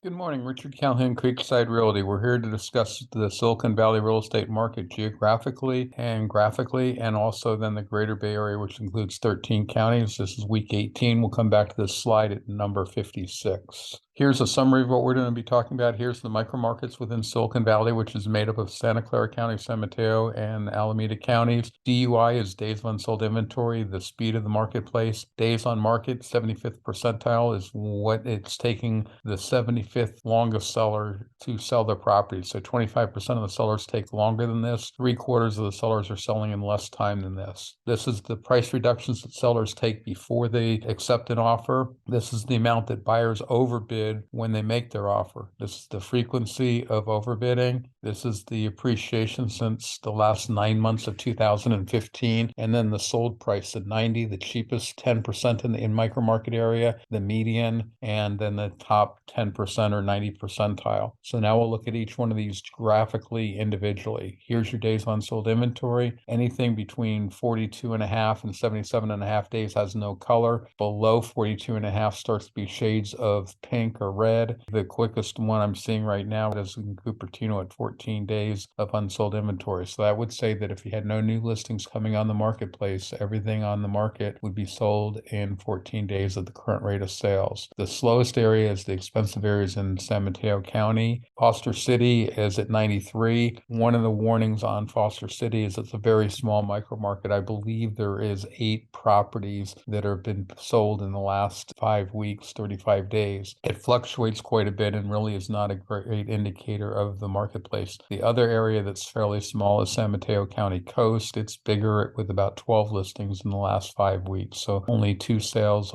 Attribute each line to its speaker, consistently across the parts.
Speaker 1: Good morning, Richard Calhoun, Creekside Realty. We're here to discuss the Silicon Valley real estate market geographically and graphically, and also then the Greater Bay Area, which includes 13 counties. This is week 18. We'll come back to this slide at number 56. Here's a summary of what we're going to be talking about. Here's the micro markets within Silicon Valley, which is made up of Santa Clara County, San Mateo, and Alameda counties. DUI is days of unsold inventory, the speed of the marketplace. Days on market, 75th percentile is what it's taking the 75th longest seller to sell their property. So 25% of the sellers take longer than this. 3/4 of the sellers are selling in less time than this. This is the price reductions that sellers take before they accept an offer. This is the amount that buyers overbid when they make their offer. This is the frequency of overbidding. This is the appreciation since the last 9 months of 2015. And then the sold price at 90, the cheapest 10% in micro market area, the median, and then the top 10% or 90 percentile. So now we'll look at each one of these graphically individually. Here's your days on sold inventory. Anything between 42 and a half and 77 and a half days has no color. Below 42 and a half starts to be shades of pink or red. The quickest one I'm seeing right now is in Cupertino at 14 days of unsold inventory. So that would say that if you had no new listings coming on the marketplace, everything on the market would be sold in 14 days at the current rate of sales. The slowest area is the expensive areas in San Mateo County. Foster City is at 93. One of the warnings on Foster City is it's a very small micro market. I believe there is 8 properties that have been sold in the last 5 weeks, 35 days. It fluctuates quite a bit and really is not a great indicator of the marketplace. The other area that's fairly small is San Mateo County Coast. It's bigger with about 12 listings in the last 5 weeks. So only 2 sales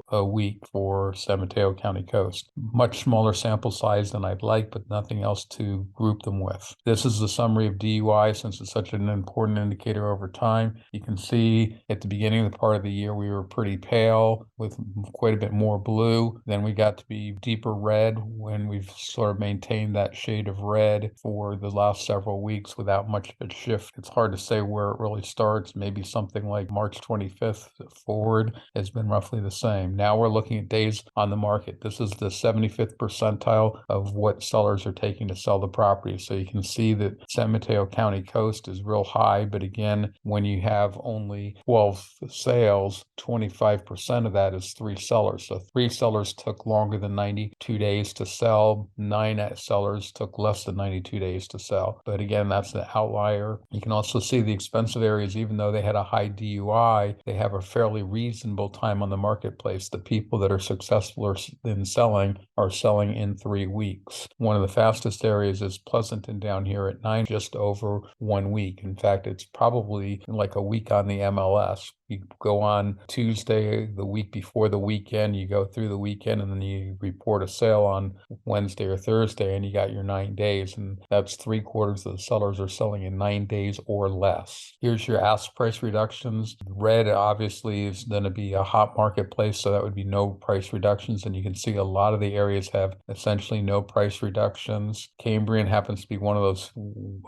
Speaker 1: a week for San Mateo County Coast. Much smaller sample size than I'd like, but nothing else to group them with. This is the summary of DUI since it's such an important indicator over time. You can see at the beginning of the part of the year, we were pretty pale with quite a bit more blue. Then we got to be deeper red when we've sort of maintained that shade of red for the last several weeks without much of a shift. It's hard to say where it really starts. Maybe something like March 25th forward has been roughly the same. Now we're looking at days on the market. This is the 75th percentile of what sellers are taking to sell the property. So you can see that San Mateo County Coast is real high, but again, when you have only 12 sales, 25% of that is 3 sellers. So 3 sellers took longer than 92 days to sell. 9 sellers took less than 92 days to sell. But again, that's the outlier. You can also see the expensive areas, even though they had a high DUI, they have a fairly reasonable time on the marketplace. The people that are successful in selling are selling in 3 weeks. One of the fastest areas is Pleasanton down here at 9, just over 1 week. In fact, it's probably like a week on the MLS. You go on Tuesday, the week before the weekend, you go through the weekend, and then you report a sale on Wednesday or Thursday, and you got your 9 days. And that's 3/4 of the sellers are selling in 9 days or less. Here's your ask price reductions. Red obviously is going to be a hot marketplace, so that would be no price reductions. And you can see a lot of the areas have essentially no price reductions. Cambrian happens to be one of those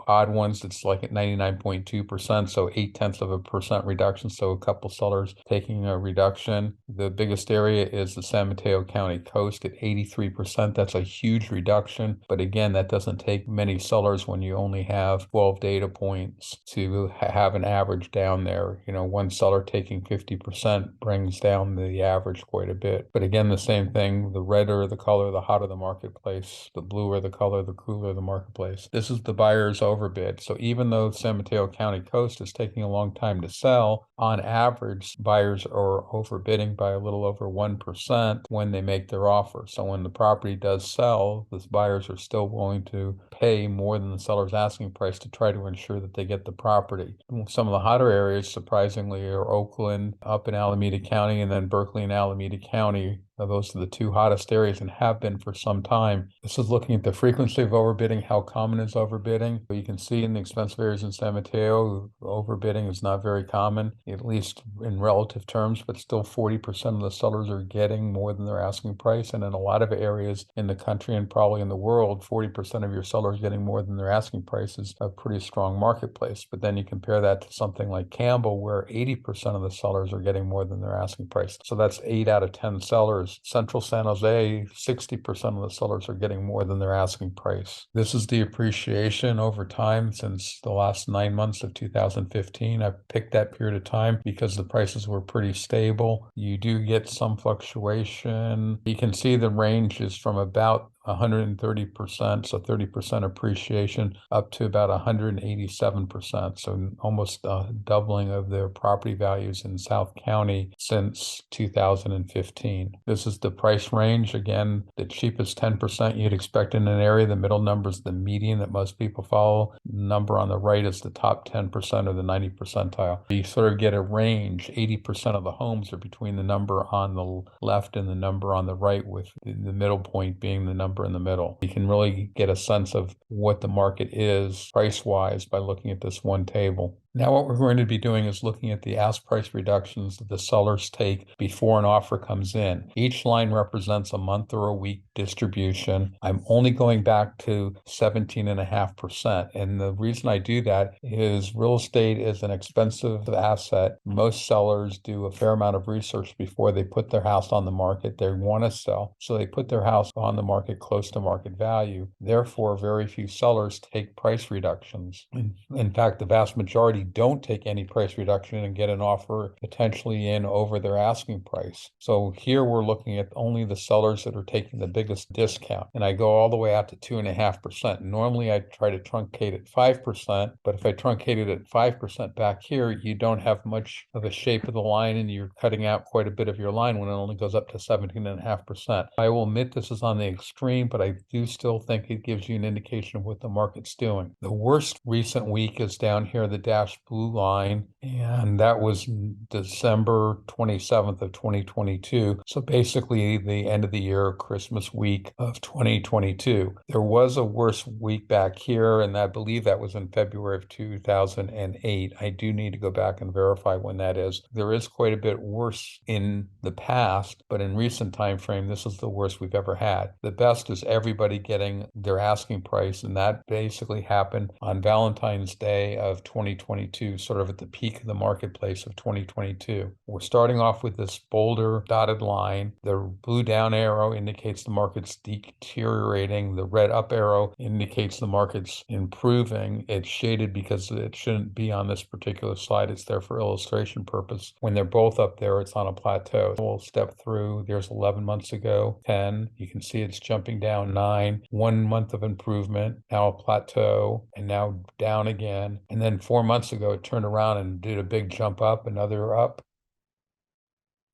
Speaker 1: odd ones that's like at 99.2%, so 0.8% reduction. So a couple sellers taking a reduction. The biggest area is the San Mateo County Coast at 83%. That's a huge reduction. But again, that doesn't take many sellers when you only have 12 data points to have an average down there. You know, one seller taking 50% brings down the average quite a bit. But again, the same thing, the redder the color, the hotter the marketplace, the bluer the color, the cooler the marketplace. This is the buyer's overbid. So even though San Mateo County Coast is taking a long time to sell, on average, buyers are overbidding by a little over 1% when they make their offer. So when the property does sell, the buyers are still willing to pay more than the seller's asking price to try to ensure that they get the property. Some of the hotter areas, surprisingly, are Oakland, up in Alameda County, and then Berkeley and Alameda County. Those are the 2 hottest areas and have been for some time. This is looking at the frequency of overbidding, how common is overbidding. You can see in the expensive areas in San Mateo, overbidding is not very common, at least in relative terms, but still 40% of the sellers are getting more than their asking price. And in a lot of areas in the country and probably in the world, 40% of your sellers getting more than their asking price is a pretty strong marketplace. But then you compare that to something like Campbell, where 80% of the sellers are getting more than their asking price. So that's 8 out of 10 sellers sellers. Central San Jose, 60% of the sellers are getting more than their asking price. This is the appreciation over time since the last 9 months of 2015. I picked that period of time because the prices were pretty stable. You do get some fluctuation. You can see the range is from about 130%, so 30% appreciation, up to about 187%, so almost a doubling of their property values in South County since 2015. This is the price range. Again, the cheapest 10% you'd expect in an area. The middle number is the median that most people follow. The number on the right is the top 10% or the 90 percentile. You sort of get a range. 80% of the homes are between the number on the left and the number on the right, with the middle point being the number in the middle. You can really get a sense of what the market is price-wise by looking at this one table. Now what we're going to be doing is looking at the ask price reductions that the sellers take before an offer comes in. Each line represents a month or a week distribution. I'm only going back to 17.5%. And the reason I do that is real estate is an expensive asset. Most sellers do a fair amount of research before they put their house on the market. They want to sell, so they put their house on the market close to market value. Therefore, very few sellers take price reductions. In fact, the vast majority don't take any price reduction and get an offer potentially in over their asking price. So here we're looking at only the sellers that are taking the biggest discount. And I go all the way out to 2.5%. Normally I try to truncate at 5%, but if I truncate it at 5% back here, you don't have much of a shape of the line and you're cutting out quite a bit of your line when it only goes up to 17.5%. I will admit this is on the extreme, but I do still think it gives you an indication of what the market's doing. The worst recent week is down here, the dashed blue line, and that was December 27th of 2022. So basically the end of the year, Christmas week of 2022. There was a worse week back here, and I believe that was in February of 2008. I do need to go back and verify when that is. There is quite a bit worse in the past, but in recent time frame, this is the worst we've ever had. The best is everybody getting their asking price, and that basically happened on Valentine's Day of 2022, sort of at the peak of the marketplace of 2022. We're starting off with this bolder dotted line. The blue down arrow indicates the market's deteriorating. The red up arrow indicates the market's improving. It's shaded because it shouldn't be on this particular slide. It's there for illustration purpose. When they're both up there, it's on a plateau. We'll step through. There's 11 months ago, 10. You can see it's jumping down 9. 1 month of improvement, now a plateau, and now down again. And then 4 months ago, it turned around and did a big jump up, another up.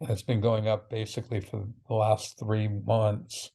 Speaker 1: And it's been going up basically for the last 3 months.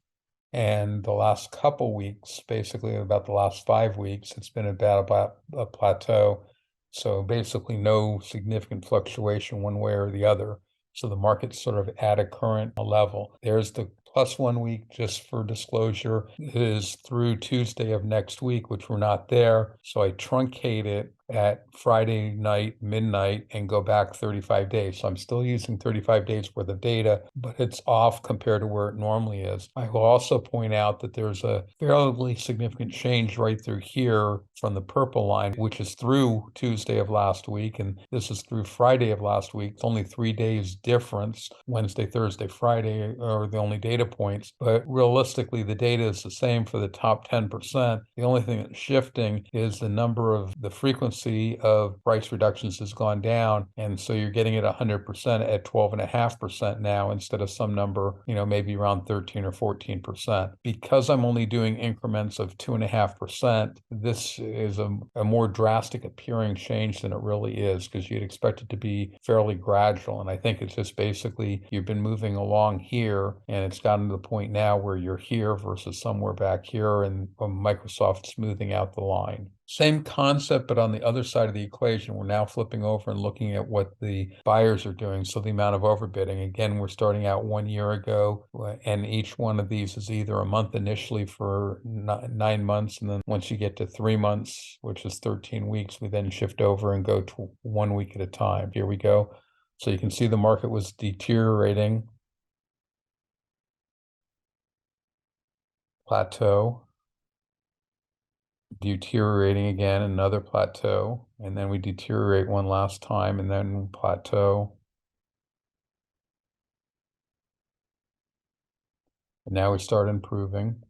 Speaker 1: And the last couple weeks, basically about the last 5 weeks, it's been about a plateau. So basically no significant fluctuation one way or the other. So the market's sort of at a current level. There's the plus 1 week, just for disclosure, is through Tuesday of next week, which we're not there. So I truncate it at Friday night, midnight, and go back 35 days. So I'm still using 35 days worth of data, but it's off compared to where it normally is. I will also point out that there's a fairly significant change right through here from the purple line, which is through Tuesday of last week, and this is through Friday of last week. It's only 3 days difference. Wednesday, Thursday, Friday are the only data points, but realistically, the data is the same for the top 10%. The only thing that's shifting is the number of the frequency of price reductions has gone down. And so you're getting it 100% at 12.5% now instead of some number, maybe around 13 or 14%. Because I'm only doing increments of 2.5%, this is a more drastic appearing change than it really is, because you'd expect it to be fairly gradual. And I think it's just basically you've been moving along here and it's gotten to the point now where you're here versus somewhere back here, and Microsoft smoothing out the line. Same concept, but on the other side of the equation, we're now flipping over and looking at what the buyers are doing. So the amount of overbidding. Again, we're starting out 1 year ago, and each one of these is either a month initially for 9 months, and then once you get to 3 months, which is 13 weeks, we then shift over and go to 1 week at a time. Here we go. So you can see the market was deteriorating. Plateau. Deteriorating again, another plateau, and then we deteriorate one last time, and then plateau. And now we start improving.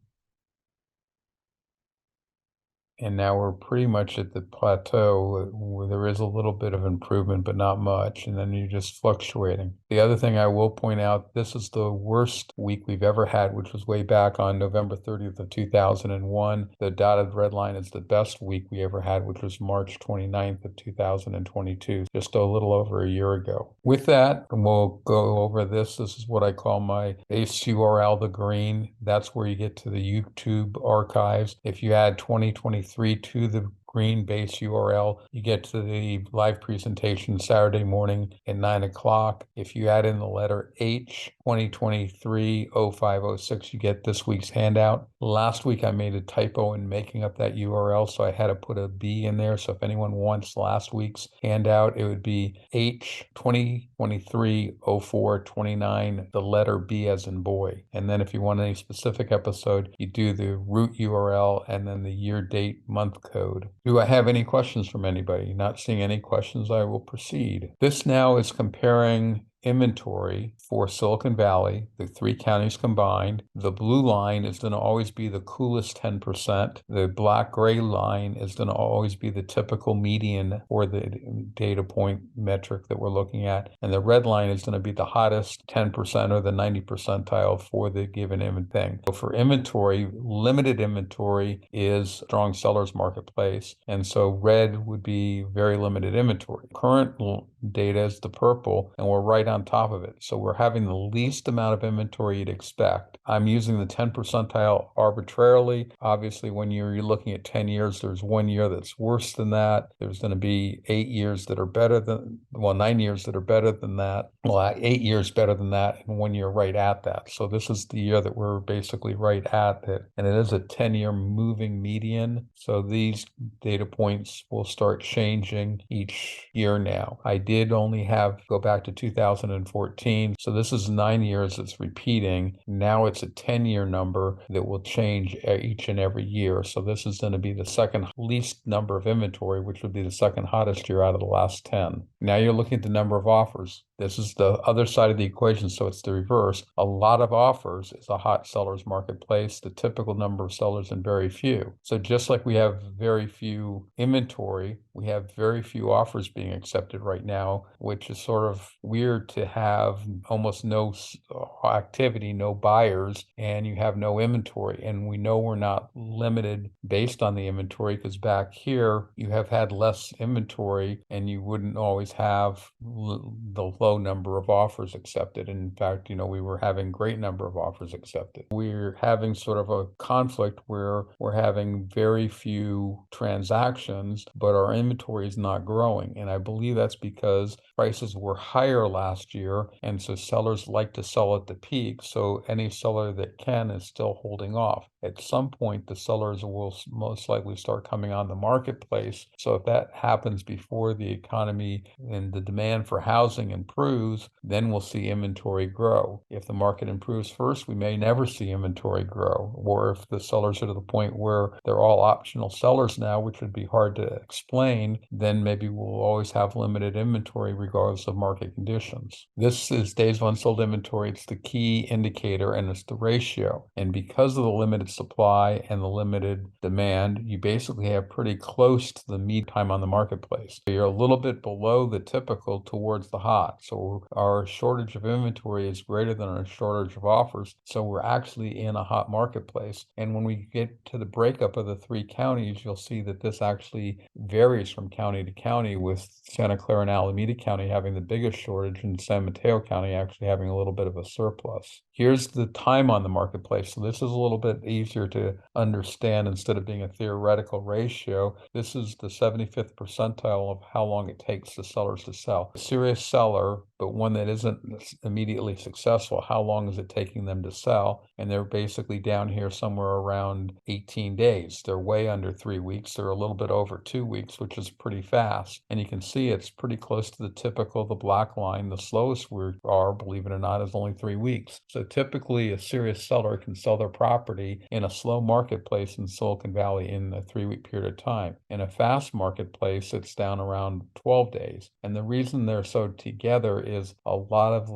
Speaker 1: And now we're pretty much at the plateau where there is a little bit of improvement, but not much. And then you're just fluctuating. The other thing I will point out, this is the worst week we've ever had, which was way back on November 30th of 2001. The dotted red line is the best week we ever had, which was March 29th of 2022, just a little over a year ago. With that, we'll go over this. This is what I call my base URL, the green. That's where you get to the YouTube archives. If you add 2023 to the green base URL, you get to the live presentation Saturday morning at 9 o'clock. If you add in the letter H, 2023-0506, you get this week's handout. Last week I made a typo in making up that URL, so I had to put a B in there. So if anyone wants last week's handout, it would be H 2023-0429, the letter B as in boy. And then if you want any specific episode, you do the root URL and then the year, date, month code. Do I have any questions from anybody? Not seeing any questions, I will proceed. This now is comparing inventory for Silicon Valley, the three counties combined. The blue line is going to always be the coolest 10%. The black-gray line is going to always be the typical median or the data point metric that we're looking at. And the red line is going to be the hottest 10% or the 90 percentile for the given thing. So for inventory, limited inventory is strong seller's marketplace. And so red would be very limited inventory. Current data is the purple, and we're right on top of it. So we're having the least amount of inventory you'd expect. I'm using the 10 percentile arbitrarily. Obviously, when you're looking at 10 years, there's 1 year that's worse than that. There's going to be 8 years that are better than, 9 years that are better than that. Well, 8 years better than that, and 1 year right at that. So this is the year that we're basically right at it. And it is a 10-year moving median. So these data points will start changing each year now. I did only go back to 2014. So this is 9 years it's repeating. Now it's a 10-year number that will change each and every year. So this is going to be the second least number of inventory, which would be the second hottest year out of the last 10. Now you're looking at the number of offers. This is the other side of the equation, so it's the reverse. A lot of offers is a hot seller's marketplace, the typical number of sellers and very few. So just like we have very few inventory, we have very few offers being accepted right now, which is sort of weird to have almost no activity, no buyers, and you have no inventory. And we know we're not limited based on the inventory because back here you have had less inventory and you wouldn't always have the low number of offers accepted. And in fact, we were having great number of offers accepted. We're having sort of a conflict where we're having very few transactions, but our inventory is not growing. And I believe that's because prices were higher last year, and so sellers like to sell at the peak. So any seller that can is still holding off. At some point, the sellers will most likely start coming on the marketplace. So if that happens before the economy and the demand for housing improves, then we'll see inventory grow. If the market improves first, we may never see inventory grow. Or if the sellers are to the point where they're all optional sellers now, which would be hard to explain, then maybe we'll always have limited inventory regardless of market conditions. This is days of unsold inventory. It's the key indicator and it's the ratio. And because of the limited supply and the limited demand, you basically have pretty close to the mean time on the marketplace. So you're a little bit below the typical towards the hot. So our shortage of inventory is greater than our shortage of offers. So we're actually in a hot marketplace. And when we get to the breakup of the three counties, you'll see that this actually varies from county to county, with Santa Clara and Alameda County having the biggest shortage and San Mateo County actually having a little bit of a surplus. Here's the time on the marketplace. So this is a little bit easier to understand instead of being a theoretical ratio. This is the 75th percentile of how long it takes the sellers to sell. A serious seller, but one that isn't immediately successful, how long is it taking them to sell? And they're basically down here somewhere around 18 days. They're way under 3 weeks. They're a little bit over 2 weeks, which is pretty fast. And you can see it's pretty close to the typical, the black line. The slowest we are, believe it or not, is only 3 weeks. So typically a serious seller can sell their property in a slow marketplace in Silicon Valley in a 3-week period of time. In a fast marketplace, it's down around 12 days. And the reason they're so together is a lot of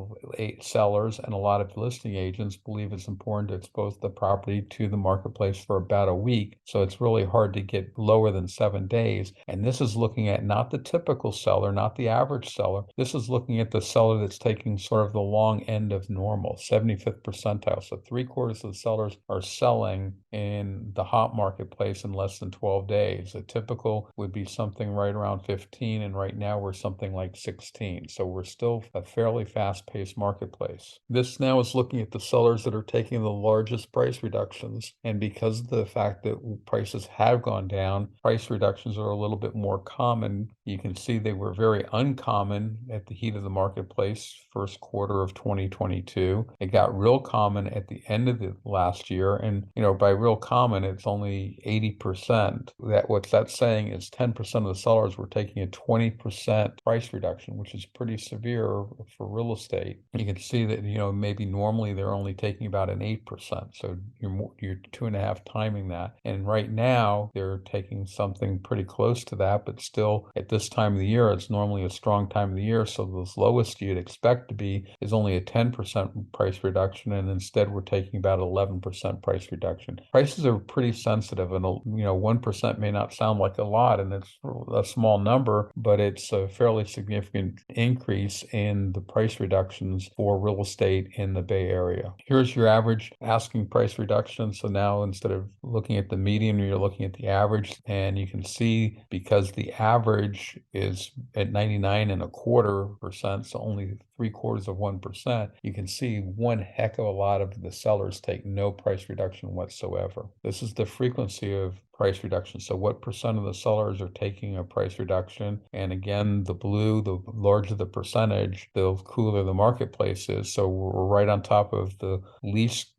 Speaker 1: sellers and a lot of listing agents believe it's important to expose the property to the marketplace for about a week. So it's really hard to get lower than 7 days. And this is looking at not the typical seller, not the average seller. This is looking at the seller that's taking sort of the long end of normal, 75th percentile. So 3/4 of the sellers are selling in the hot marketplace in less than 12 days. A typical would be something right around 15, and right now we're something like 16. So we're still a fairly fast-paced marketplace. This now is looking at the sellers that are taking the largest price reductions. And because of the fact that prices have gone down, price reductions are a little bit more common. You can see they were very uncommon at the heat of the marketplace, first quarter of 2022. It got real common at the end of the last year. And, by real common, it's only 80%. What that's saying is 10% of the sellers were taking a 20% price reduction, which is pretty severe for real estate. You can see that, maybe normally they're only taking about an 8%. So you're 2.5 timing that. And right now they're taking something pretty close to that, but still at this time of the year, it's normally a strong time of the year. So the lowest you'd expect to be is only a 10% price reduction. And instead we're taking about 11% price reduction. Prices are pretty sensitive, and 1% may not sound like a lot, and it's a small number, but it's a fairly significant increase in the price reductions for real estate in the Bay Area. Here's your average asking price reduction. So now instead of looking at the median, you're looking at the average, and you can see because the average is at 99.25%, so only 0.75%, you can see one heck of a lot of the sellers take no price reduction whatsoever. This is the frequency of price reduction. So what percent of the sellers are taking a price reduction? And again, the blue, the larger the percentage, the cooler the marketplace is. So we're right on top of the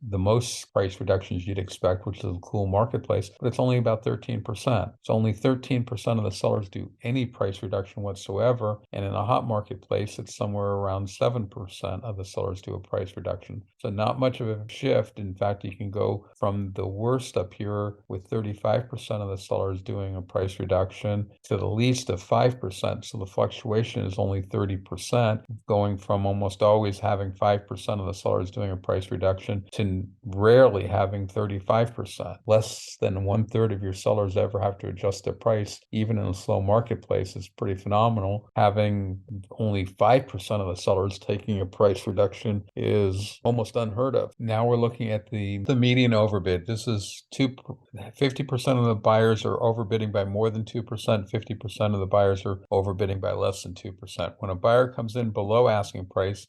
Speaker 1: most price reductions you'd expect, which is a cool marketplace, but it's only about 13%. So only 13% of the sellers do any price reduction whatsoever. And in a hot marketplace, it's somewhere around 7% of the sellers do a price reduction. So not much of a shift. In fact, you can go from the worst up here with 35% of the sellers doing a price reduction to the least of 5%. So the fluctuation is only 30%, going from almost always having 5% of the sellers doing a price reduction to rarely having 35%. Less than 1/3 of your sellers ever have to adjust their price, even in a slow marketplace, is pretty phenomenal. Having only 5% of the sellers taking a price reduction is almost unheard of. Now we're looking at the median overbid. This is 50% of the buyers are overbidding by more than 2%. 50% of the buyers are overbidding by less than 2%. When a buyer comes in below asking price,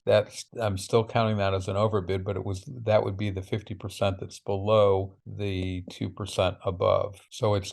Speaker 1: I'm still counting that as an overbid, but that would be the 50% that's below the 2% above. So it's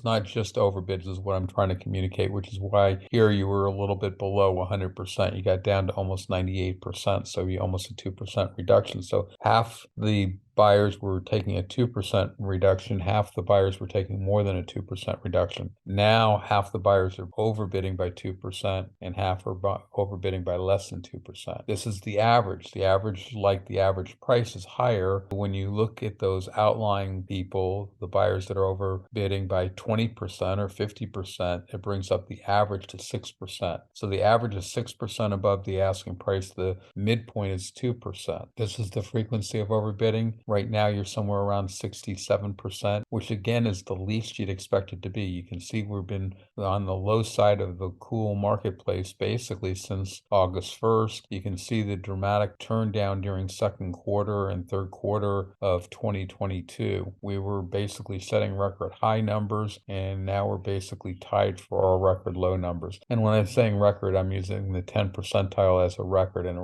Speaker 1: not just overbids is what I'm trying to communicate, which is why here you were a little bit below 100%. You got down to almost 98%. So you almost a 2% reduction. So half the buyers were taking a 2% reduction, half the buyers were taking more than a 2% reduction. Now half the buyers are overbidding by 2% and half are overbidding by less than 2%. This is the average. The average, like the average price, is higher. When you look at those outlying people, the buyers that are overbidding by 20% or 50%, it brings up the average to 6%. So the average is 6% above the asking price. The midpoint is 2%. This is the frequency of overbidding. Right now, you're somewhere around 67%, which again is the least you'd expect it to be. You can see we've been on the low side of the cool marketplace basically since August 1st. You can see the dramatic turn down during second quarter and third quarter of 2022. We were basically setting record high numbers, and now we're basically tied for our record low numbers. And when I'm saying record, I'm using the 10 percentile as a record, and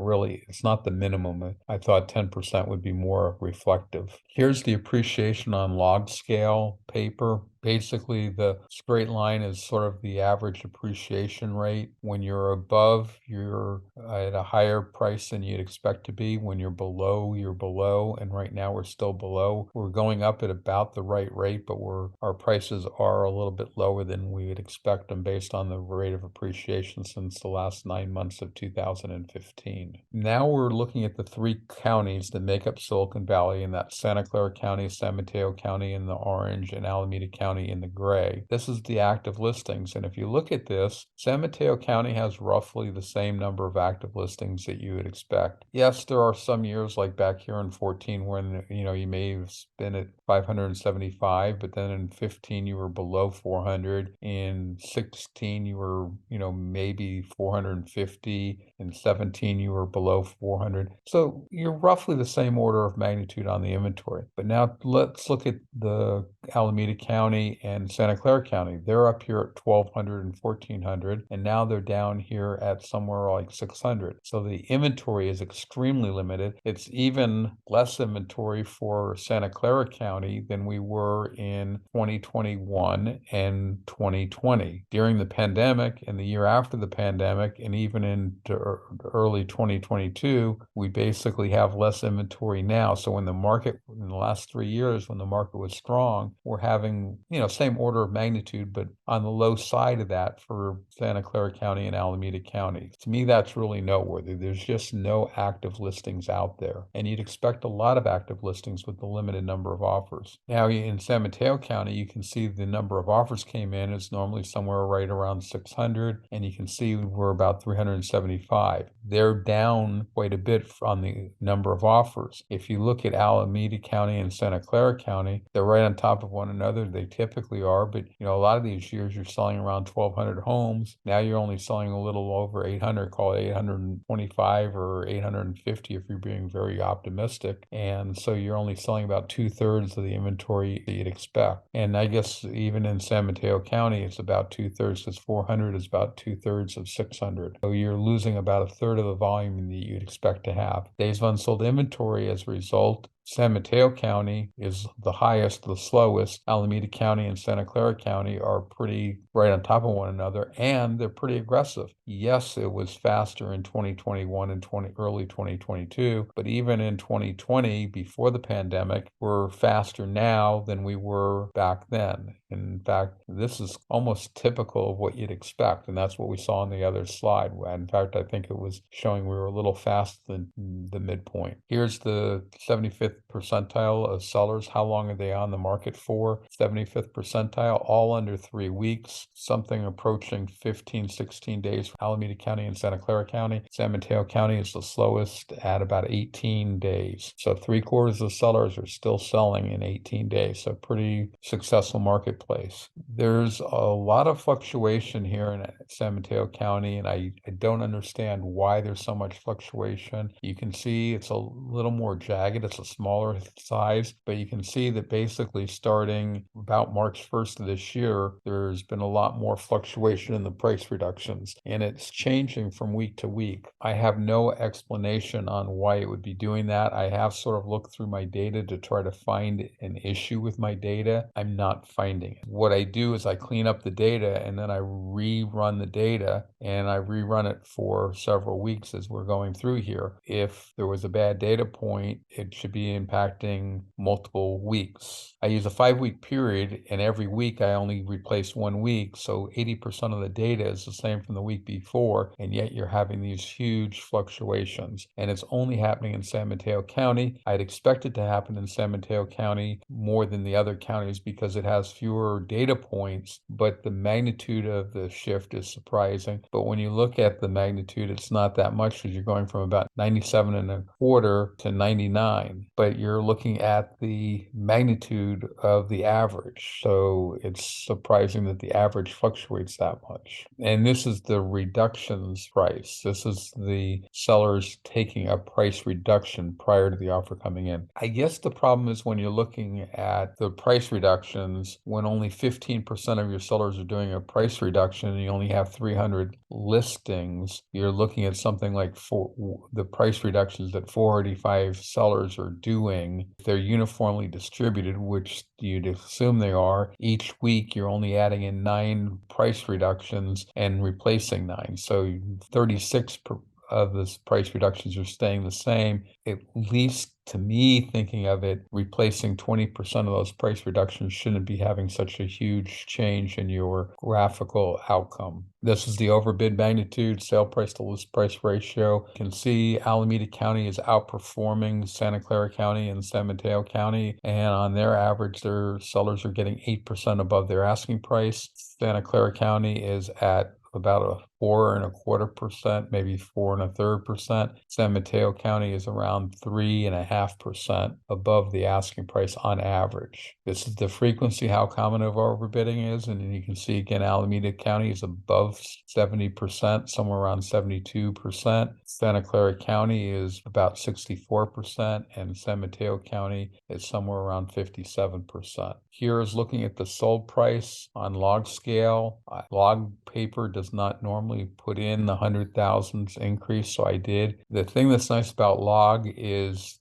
Speaker 1: it's not the minimum. I thought 10% would be more reflective. Here's the appreciation on log scale paper. Basically, the straight line is sort of the average appreciation rate. When you're above, you're at a higher price than you'd expect to be. When you're below, you're below. And right now we're still below. We're going up at about the right rate, but our prices are a little bit lower than we would expect them based on the rate of appreciation since the last 9 months of 2015. Now we're looking at the three counties that make up Silicon Valley, and that's Santa Clara County, San Mateo County in the orange, and Alameda County in the gray. This is the active listings. And if you look at this, San Mateo County has roughly the same number of active listings that you would expect. Yes, there are some years like back here in 14 when, you may have been at 575, but then in 15 you were below 400. In 16 you were, maybe 450. In 17 you were below 400. So you're roughly the same order of magnitude on the inventory. But now let's look at the Alameda County and Santa Clara County. They're up here at 1,200 and 1,400, and now they're down here at somewhere like 600. So the inventory is extremely limited. It's even less inventory for Santa Clara County than we were in 2021 and 2020. During the pandemic and the year after the pandemic, and even into early 2022, we basically have less inventory now. So when the market, in the last 3 years, when the market was strong, we're having, same order of magnitude, but on the low side of that for Santa Clara County and Alameda County. To me, that's really noteworthy. There's just no active listings out there. And you'd expect a lot of active listings with the limited number of offers. Now, in San Mateo County, you can see the number of offers came in is normally somewhere right around 600, and you can see we're about 375. They're down quite a bit on the number of offers. If you look at Alameda County and Santa Clara County, they're right on top of one another. They typically are, but a lot of these years you're selling around 1,200 homes. Now you're only selling a little over 800, call it 825 or 850 if you're being very optimistic. And so you're only selling about 2/3 of the inventory that you'd expect. And I guess even in San Mateo County, it's about 2/3, because 400 is about 2/3 of 600. So you're losing about 1/3 of the volume that you'd expect to have. Days of unsold inventory as a result, San Mateo County is the highest, the slowest. Alameda County and Santa Clara County are pretty right on top of one another, and they're pretty aggressive. Yes, it was faster in 2021 and early 2022, but even in 2020, before the pandemic, we're faster now than we were back then. In fact, this is almost typical of what you'd expect, and that's what we saw on the other slide. In fact, I think it was showing we were a little faster than the midpoint. Here's the 75th percentile of sellers. How long are they on the market for? 75th percentile, all under 3 weeks, something approaching 15, 16 days for Alameda County and Santa Clara County. San Mateo County is the slowest at about 18 days. So 3/4 of sellers are still selling in 18 days. So pretty successful marketplace. There's a lot of fluctuation here in San Mateo County, and I don't understand why there's so much fluctuation. You can see it's a little more jagged. It's a smaller size, but you can see that basically starting about March 1st of this year, there's been a lot more fluctuation in the price reductions, and it's changing from week to week. I have no explanation on why it would be doing that. I have sort of looked through my data to try to find an issue with my data. I'm not finding it. What I do is I clean up the data, and then I rerun the data, and I rerun it for several weeks as we're going through here. If there was a bad data point, it should be impacting multiple weeks. I use a 5-week period, and every week I only replace 1 week, so 80% of the data is the same from the week before, and yet you're having these huge fluctuations. And it's only happening in San Mateo County. I'd expect it to happen in San Mateo County more than the other counties because it has fewer data points, but the magnitude of the shift is surprising. But when you look at the magnitude, it's not that much, because you're going from about 97.25 to 99, but you're looking at the magnitude of the average. So it's surprising that the average fluctuates that much. And this is the reductions price. This is the sellers taking a price reduction prior to the offer coming in. I guess the problem is when you're looking at the price reductions, when only 15% of your sellers are doing a price reduction and you only have 300 listings, you're looking at something like the price reductions that 485 sellers are doing doing, if they're uniformly distributed, which you'd assume they are, each week you're only adding in 9 price reductions and replacing 9. So 36 of the price reductions are staying the same. At least to me, thinking of it, replacing 20% of those price reductions shouldn't be having such a huge change in your graphical outcome. This is the overbid magnitude, sale price to list price ratio. You can see Alameda County is outperforming Santa Clara County and San Mateo County, and on their average, their sellers are getting 8% above their asking price. Santa Clara County is at about a 4.25%, maybe 4.33%. San Mateo County is around 3.5% above the asking price on average. This is the frequency, how common of overbidding is. And you can see again, Alameda County is above 70%, somewhere around 72%. Santa Clara County is about 64%, and San Mateo County is somewhere around 57%. Here is looking at the sold price on log scale. Log paper does not normally put in the 100,000s increase, so I did. The thing that's nice about log is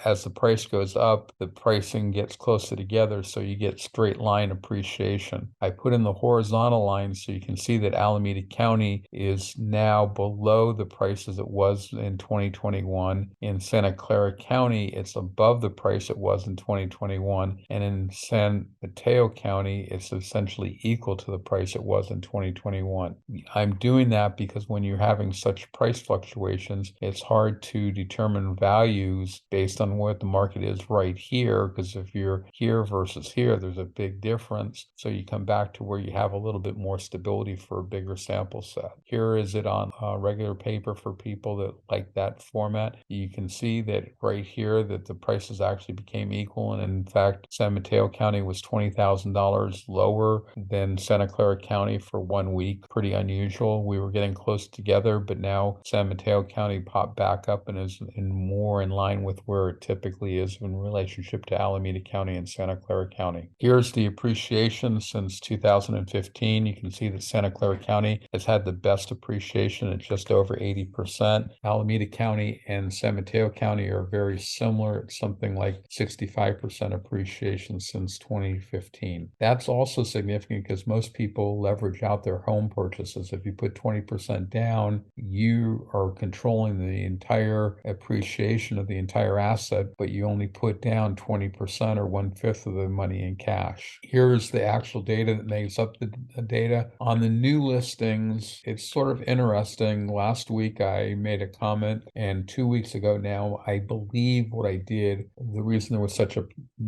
Speaker 1: as the price goes up, the pricing gets closer together, so you get straight line appreciation. I put in the horizontal line so you can see that Alameda County is now below the prices it was in 2021. In Santa Clara County, it's above the price it was in 2021, and in San Mateo County, it's essentially equal to the price it was in 2021. I'm doing that because when you're having such price fluctuations, it's hard to determine values based on what the market is right here, because if you're here versus here, there's a big difference. So you come back to where you have a little bit more stability for a bigger sample set. Here is it on regular paper for people that like that format. You can see that right here that the prices actually became equal, and in fact, San Mateo County was $20,000 lower than Santa Clara County for 1 week. Pretty unusual. We were getting close together, but now San Mateo County popped back up and is more in line with where it typically is in relationship to Alameda County and Santa Clara County. Here's the appreciation since 2015. You can see that Santa Clara County has had the best appreciation at just over 80%. Alameda County and San Mateo County are very similar. It's something like 65% appreciation since 2015. That's also significant because most people leverage out their home purchases. If you put 20% down, you are controlling the entire appreciation of the entire asset, but you only put down 20% or 1/5 of the money in cash. Here's the actual data that makes up the data. On the new listings, it's sort of interesting. Last week I made a comment, and 2 weeks ago now, I believe what I did, the reason there was such a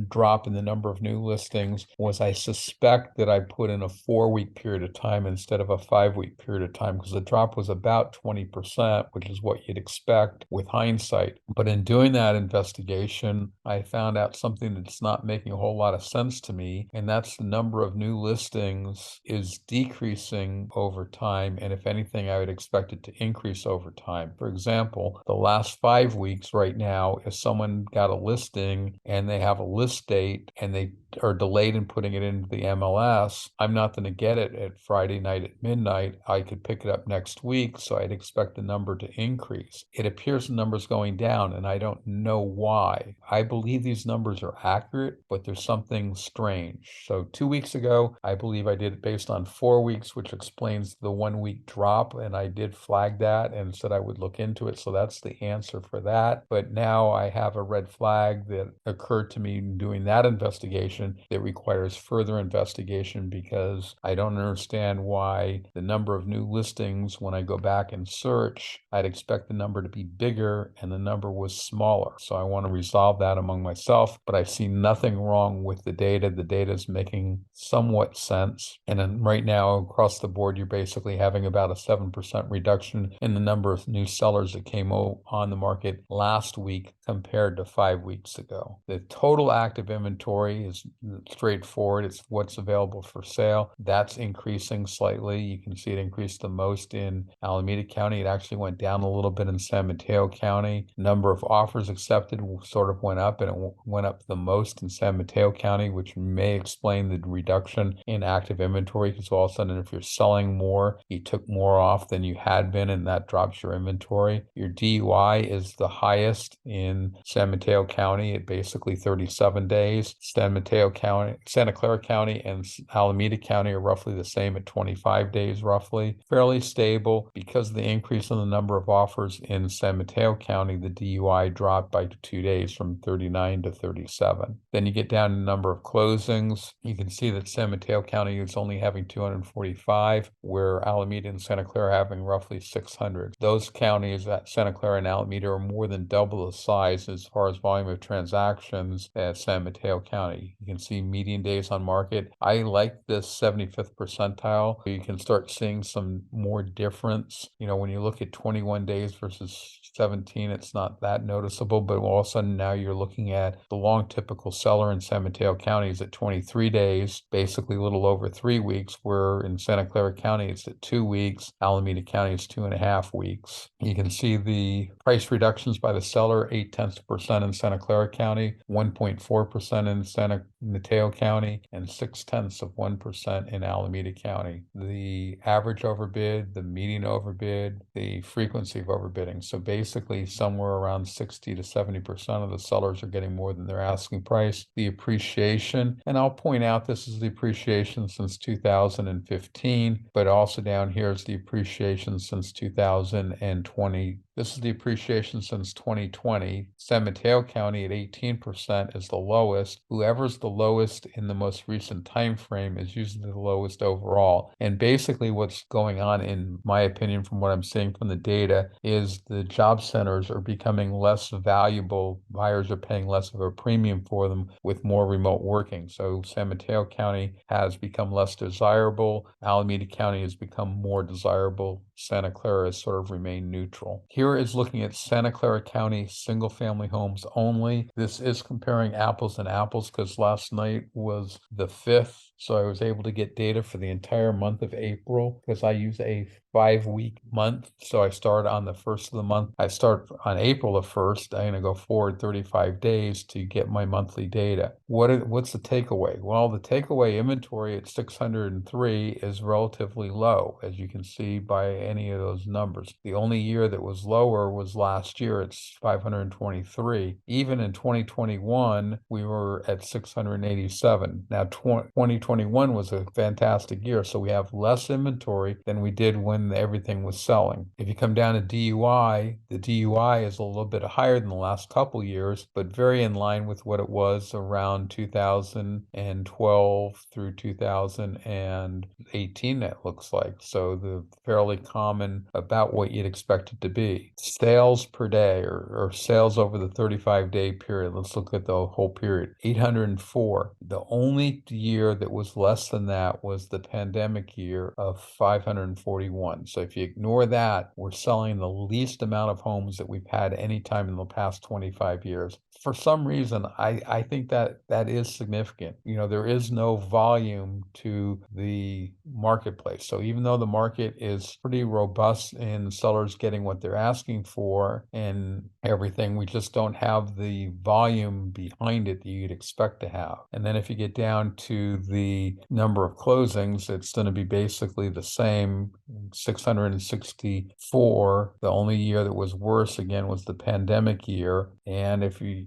Speaker 1: drop in the number of new listings was I suspect that I put in a 4-week period of time instead of a 5-week period of time, because the drop was about 20%, which is what you'd expect with hindsight. But in doing that investigation, I found out something that's not making a whole lot of sense to me, and that's the number of new listings is decreasing over time, and if anything, I would expect it to increase over time. For example, the last 5 weeks right now, if someone got a listing and they have a list date and they are delayed in putting it into the MLS, I'm not going to get it at Friday night at midnight. I could pick it up next week, so I'd expect the number to increase. It appears the number's going down, and I don't know why. I believe these numbers are accurate, but there's something strange. So 2 weeks ago, I believe I did it based on 4 weeks, which explains the 1-week drop, and I did flag that and said I would look into it. So that's the answer for that. But now I have a red flag that occurred to me doing that investigation that requires further investigation, because I don't understand why the number of new listings, when I go back and search, I'd expect the number to be bigger and the number was smaller. So I want to resolve that among myself, but I see nothing wrong with the data. The data is making somewhat sense. And then right now across the board, you're basically having about a 7% reduction in the number of new sellers that came on the market last week compared to 5 weeks ago. The total active inventory is straightforward. It's what's available for sale. That's increasing slightly. You can see it increased the most in Alameda County. It actually went down a little bit in San Mateo County. Number of offers accepted sort of went up, and it went up the most in San Mateo County, which may explain the reduction in active inventory, because all of a sudden, if you're selling more, you took more off than you had been, and that drops your inventory. Your DUI is the highest in San Mateo County at basically 37 days. San Mateo County, Santa Clara County, and Alameda County are roughly the same at 25 days, roughly. Fairly stable. Because of the increase in the number of offers in San Mateo County, the DUI dropped by 2 days from 39 to 37. Then you get down to the number of closings. You can see that San Mateo County is only having 245, where Alameda and Santa Clara are having roughly 600. Those counties, at Santa Clara and Alameda, are more than double the size as far as volume of transactions as San Mateo County. You can see median days on market. I like this 75th percentile. You can start seeing some more difference. When you look at 21 days versus 17, it's not that noticeable, but all of a sudden now you're looking at the long typical seller in San Mateo County is at 23 days, basically a little over 3 weeks, where in Santa Clara County it's at 2 weeks. Alameda County is 2.5 weeks. You can see the price reductions by the seller: 0.8% in Santa Clara County, 1.4% in Santa Mateo County, and 0.6% in Alameda County. The average overbid, the median overbid, the frequency of overbidding. So basically somewhere around 60 to 70% of the sellers are getting more than their asking price. The appreciation, and I'll point out this is the appreciation since 2015, but also down here is the appreciation since 2020. This is the appreciation since 2020. San Mateo County at 18% is the lowest. Whoever's the lowest in the most recent time frame is usually the lowest overall. And basically what's going on, in my opinion, from what I'm seeing from the data, is the job centers are becoming less valuable. Buyers are paying less of a premium for them with more remote working. So San Mateo County has become less desirable. Alameda County has become more desirable. Santa Clara has sort of remained neutral. Here is looking at Santa Clara County single-family homes only. This is comparing apples and apples because last night was the 5th. So I was able to get data for the entire month of April because I use a 5-week month. So I start on the 1st of the month. I start on April the 1st. I'm going to go forward 35 days to get my monthly data. What's the takeaway? Well, the takeaway inventory at 603 is relatively low, as you can see by any of those numbers. The only year that was lower was last year. It's 523. Even in 2021, we were at 687. Now, 2021 was a fantastic year, so we have less inventory than we did when everything was selling. If you come down to DUI, the DUI is a little bit higher than the last couple years, but very in line with what it was around 2012 through 2018, it looks like. So the fairly common, about what you'd expect it to be. Sales per day, or sales over the 35-day period. Let's look at the whole period. 804. The only year that was less than that was the pandemic year of 541. So if you ignore that, we're selling the least amount of homes that we've had any time in the past 25 years. For some reason, I think that is significant. There is no volume to the marketplace. So even though the market is pretty robust in sellers getting what they're asking for and everything, we just don't have the volume behind it that you'd expect to have. And then if you get down to the number of closings, it's going to be basically the same, 664. The only year that was worse, again, was the pandemic year. And if you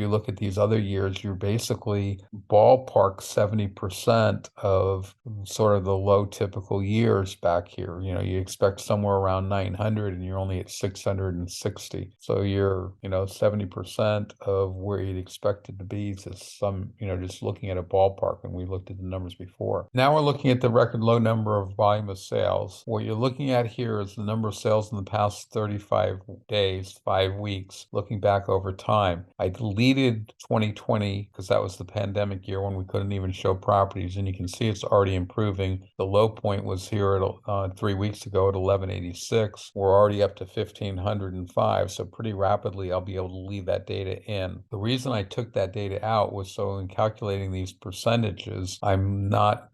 Speaker 1: look at these other years, you're basically ballpark 70% of sort of the low typical years back here. You expect somewhere around 900 and you're only at 660. So you're, 70% of where you'd expect it to be. So just looking at a ballpark, and we looked at the numbers before. Now we're looking at the record low number of volume of sales. What you're looking at here is the number of sales in the past 35 days, 5 weeks, looking back over time. I deleted 2020 because that was the pandemic year when we couldn't even show properties, and you can see it's already improving. The low point was here at 3 weeks ago at 1186. We're already up to 1,305. So pretty rapidly, I'll be able to leave that data in. The reason I took that data out was so in calculating these percentages, I'm not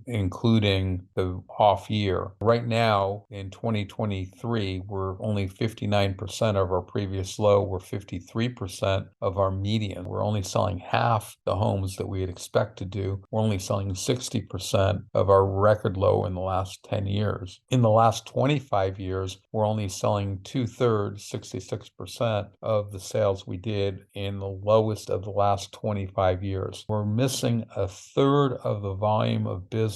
Speaker 1: including the off year. Right now, in 2023, we're only 59% of our previous low. We're 53% of our median. We're only selling half the homes that we'd expect to do. We're only selling 60% of our record low in the last 10 years. In the last 25 years, we're only selling 2/3, 66% of the sales we did in the lowest of the last 25 years. We're missing a third of the volume of business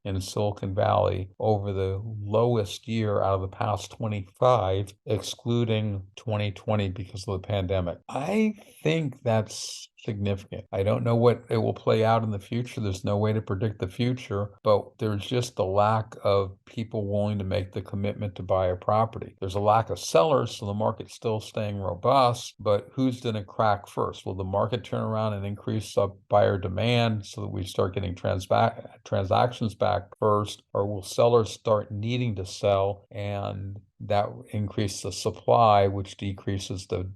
Speaker 1: in Silicon Valley over the lowest year out of the past 25, excluding 2020 because of the pandemic. I think that's significant. I don't know what it will play out in the future. There's no way to predict the future, but there's just a lack of people willing to make the commitment to buy a property. There's a lack of sellers, so the market's still staying robust, but who's going to crack first? Will the market turn around and increase buyer demand so that we start getting transactions back first, or will sellers start needing to sell and that increases the supply, which decreases the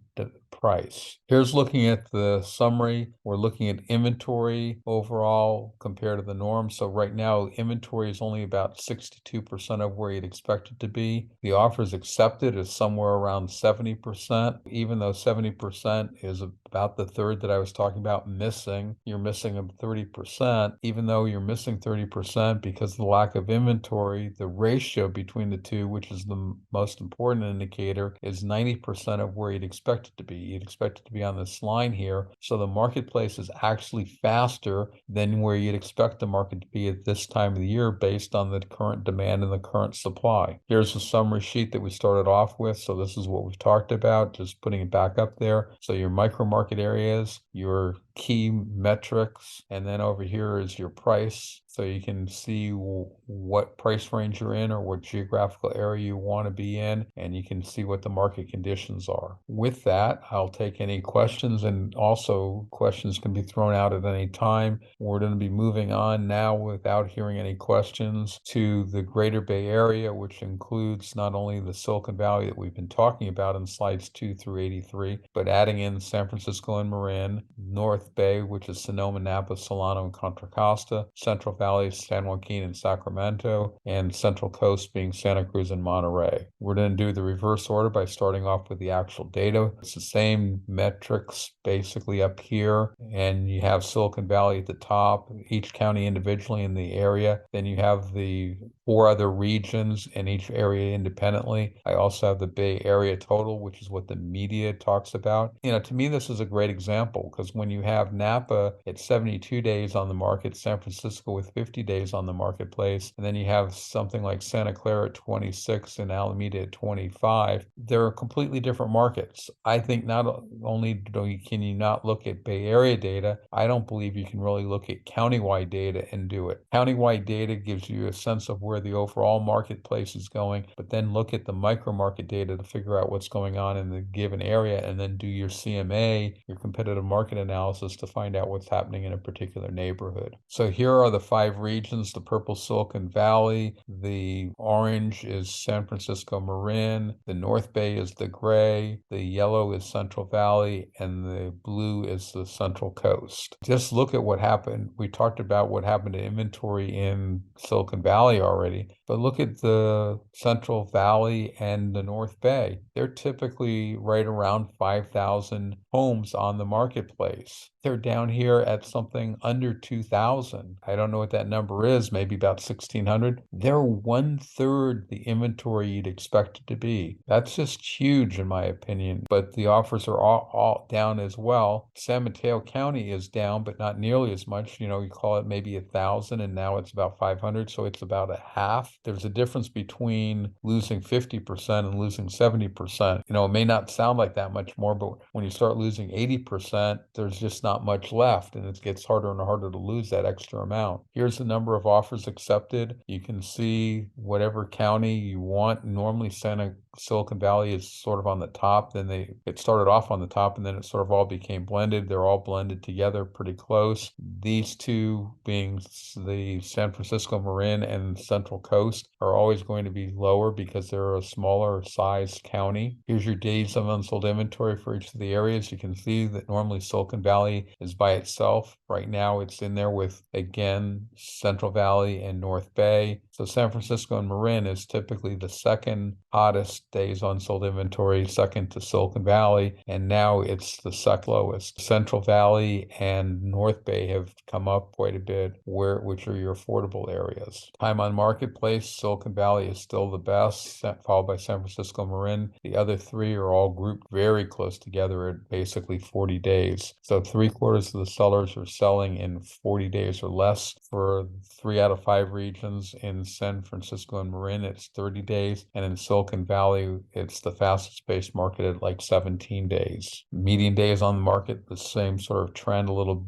Speaker 1: price? Here's looking at the summary. We're looking at inventory overall compared to the norm. So right now, inventory is only about 62% of where you'd expect it to be. The offers accepted is somewhere around 70%, even though 70% is about the third that I was talking about missing. You're missing 30%, even though you're missing 30% because of the lack of inventory. The ratio between the two, which is the most important indicator, is 90% of where you'd expect it to be. You'd expect it to be on this line here. So the marketplace is actually faster than where you'd expect the market to be at this time of the year based on the current demand and the current supply. Here's the summary sheet that we started off with. So this is what we've talked about, just putting it back up there. So your micro market areas, your key metrics, and then over here is your price. So you can see what price range you're in or what geographical area you want to be in, and you can see what the market conditions are. With that, I'll take any questions, and also questions can be thrown out at any time. We're going to be moving on now without hearing any questions to the Greater Bay Area, which includes not only the Silicon Valley that we've been talking about in slides 2 through 83, but adding in San Francisco and Marin, North Bay, which is Sonoma, Napa, Solano, and Contra Costa, Central Valley, San Joaquin, and Sacramento, and Central Coast being Santa Cruz and Monterey. We're going to do the reverse order by starting off with the actual data. It's the same metrics basically up here, and you have Silicon Valley at the top, each county individually in the area. Then you have the 4 other regions in each area independently. I also have the Bay Area total, which is what the media talks about. To me, this is a great example because when you have Napa at 72 days on the market, San Francisco with 50 days on the marketplace, and then you have something like Santa Clara at 26 and Alameda at 25, they're completely different markets. I think not only can you not look at Bay Area data, I don't believe you can really look at countywide data and do it. Countywide data gives you a sense of where the overall marketplace is going, but then look at the micro market data to figure out what's going on in the given area, and then do your CMA, your competitive market analysis, to find out what's happening in a particular neighborhood. So here are the 5 regions: the purple Silicon Valley, the orange is San Francisco Marin, the North Bay is the gray, the yellow is Central Valley, and the blue is the Central Coast. Just look at what happened. We talked about what happened to inventory in Silicon Valley already, but look at the Central Valley and the North Bay. They're typically right around 5,000 homes on the marketplace. They're down here at something under 2,000. I don't know what that number is, maybe about 1,600. They're 1/3 the inventory you'd expect it to be. That's just huge in my opinion, but the offers are all down as well. San Mateo County is down, but not nearly as much. You call it maybe 1,000 and now it's about 500, so it's about a half. There's a difference between losing 50% and losing 70%. It may not sound like that much more, but when you start losing 80%, there's just not much left, and it gets harder and harder to lose that extra amount. Here's Here's the number of offers accepted. You can see whatever county you want. Normally Silicon Valley is sort of on the top. Then it started off on the top and then it sort of all became blended. They're all blended together pretty close. These two being the San Francisco Marin and Central Coast are always going to be lower because they're a smaller size county. Here's your days of unsold inventory for each of the areas. You can see that normally Silicon Valley is by itself. Right now it's in there with, again, Central Valley and North Bay. So San Francisco and Marin is typically the second hottest days unsold inventory, second to Silicon Valley, and now it's the second lowest. Central Valley and North Bay have come up quite a bit, which are your affordable areas. Time on marketplace, Silicon Valley is still the best, followed by San Francisco Marin. The other three are all grouped very close together at basically 40 days. So 3/4 of the sellers are selling in 40 days or less. For 3 out of 5 regions in San Francisco and Marin, it's 30 days. And in Silicon Valley, it's the fastest paced market at like 17 days. Median days on the market, the same sort of trend, a little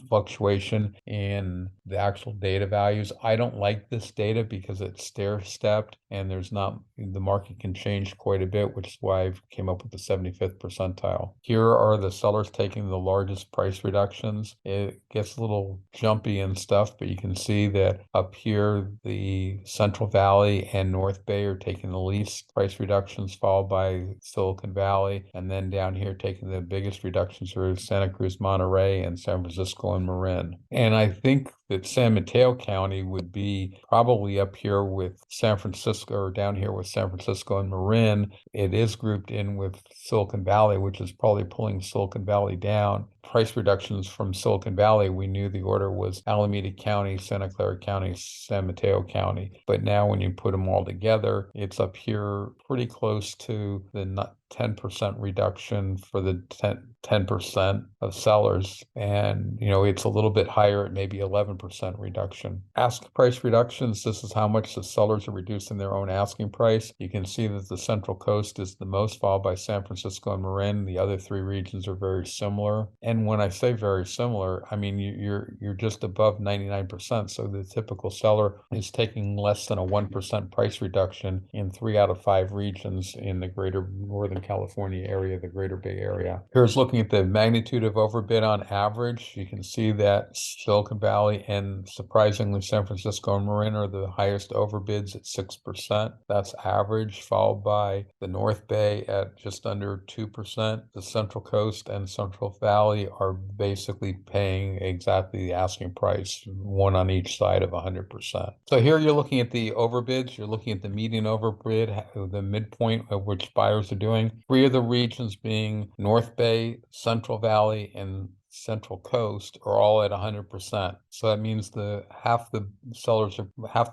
Speaker 1: fluctuation in the actual data values. I don't like this data because it's stair-stepped and the market can change quite a bit, which is why I came up with the 75th percentile. Here are the sellers taking the largest price reductions. It gets a little jumpy and stuff, but you can see that up here, the Central Valley and North Bay are taking the least price reductions, followed by Silicon Valley. And then down here, taking the biggest reductions are Santa Cruz, Monterey, and San Francisco and Marin. And I think that San Mateo County would be probably up here with San Francisco, or down here with San Francisco and Marin. It is grouped in with Silicon Valley, which is probably pulling Silicon Valley down. Price reductions from Silicon Valley, we knew the order was Alameda County, Santa Clara County, San Mateo County. But now when you put them all together, it's up here pretty close to the 10% reduction for the 10% of sellers. And, it's a little bit higher at maybe 11% reduction. Ask price reductions, this is how much the sellers are reducing their own asking price. You can see that the Central Coast is the most, followed by San Francisco and Marin. The other 3 regions are very similar. And when I say very similar, I mean, you're just above 99%. So the typical seller is taking less than a 1% price reduction in 3 out of 5 regions in the greater Northern California area, the Greater Bay Area. Here's looking at the magnitude of overbid on average. You can see that Silicon Valley and surprisingly San Francisco and Marin are the highest overbids at 6%. That's average, followed by the North Bay at just under 2%. The Central Coast and Central Valley are basically paying exactly the asking price, one on each side of 100%. So here you're looking at the overbids. You're looking at the median overbid, the midpoint of which buyers are doing. 3 of the regions being North Bay, Central Valley, and Central Coast are all at 100%. So that means half the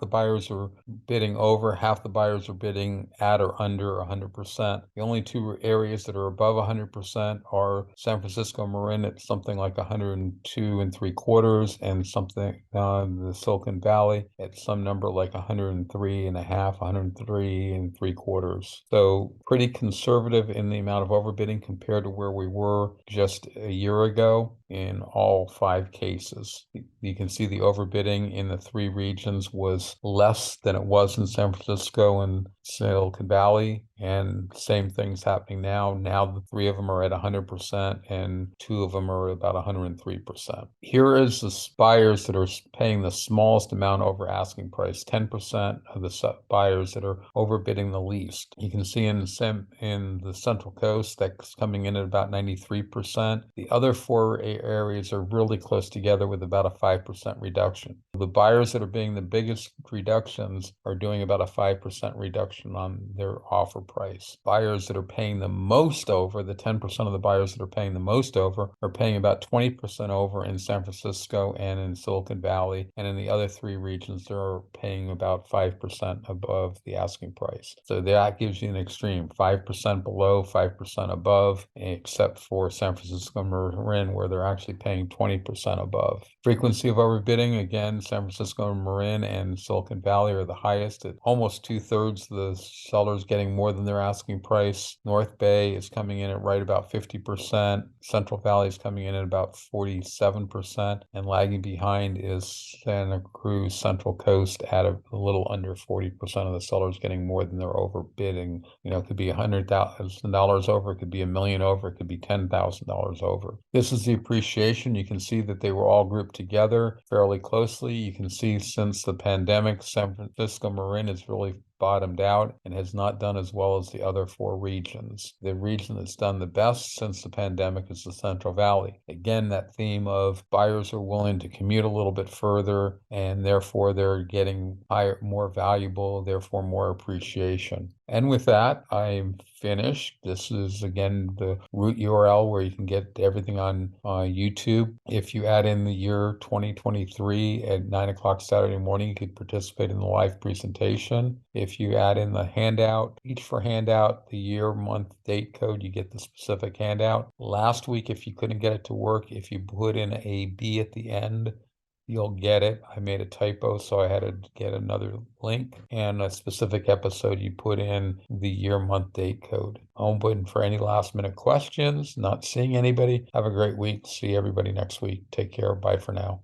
Speaker 1: buyers are bidding over, half the buyers are bidding at or under 100%. The only 2 areas that are above 100% are San Francisco Marin at something like 102 3/4, and something the Silicon Valley at some number like 103.5, 103 3/4. So pretty conservative in the amount of overbidding compared to where we were just a year ago in all 5 cases. You can see the overbidding in the 3 regions was less than it was in San Francisco and Silicon Valley, and same thing's happening now. Now the 3 of them are at 100% and 2 of them are about 103%. Here is the buyers that are paying the smallest amount over asking price, 10% of the buyers that are overbidding the least. You can see in the Central Coast, that's coming in at about 93%. The other 4 areas are really close together with about a 5% reduction. The buyers that are being the biggest reductions are doing about a 5% reduction on their offer price. Buyers that are paying the most over, the 10% of the buyers that are paying the most over, are paying about 20% over in San Francisco and in Silicon Valley. And in the other 3 regions, they're paying about 5% above the asking price. So that gives you an extreme, 5% below, 5% above, except for San Francisco Marin, where they're actually paying 20% above. Frequency of overbidding, again, San Francisco and Marin and Silicon Valley are the highest at almost 2/3 of the sellers getting more than their asking price. North Bay is coming in at right about 50%. Central Valley is coming in at about 47%, and lagging behind is Santa Cruz Central Coast at a little under 40% of the sellers getting more than they're overbidding. It could be $100,000 over, it could be $1 million over, it could be $10,000 over. This is the appreciation. You can see that they were all grouped together fairly closely. You can see since the pandemic, San Francisco Marin has really bottomed out and has not done as well as the other 4 regions. The region that's done the best since the pandemic is the Central Valley. Again, that theme of buyers are willing to commute a little bit further, and therefore they're getting higher, more valuable, therefore more appreciation. And with that, I'm finished. This is, again, the root URL where you can get everything on YouTube. If you add in the year 2023 at 9 o'clock Saturday morning, you could participate in the live presentation. If you add in the handout, each for handout, the year, month, date code, you get the specific handout. Last week, if you couldn't get it to work, if you put in a B at the end, you'll get it. I made a typo, so I had to get another link. And a specific episode, you put in the year, month, date code. I'm waiting for any last minute questions. Not seeing anybody. Have a great week. See everybody next week. Take care. Bye for now.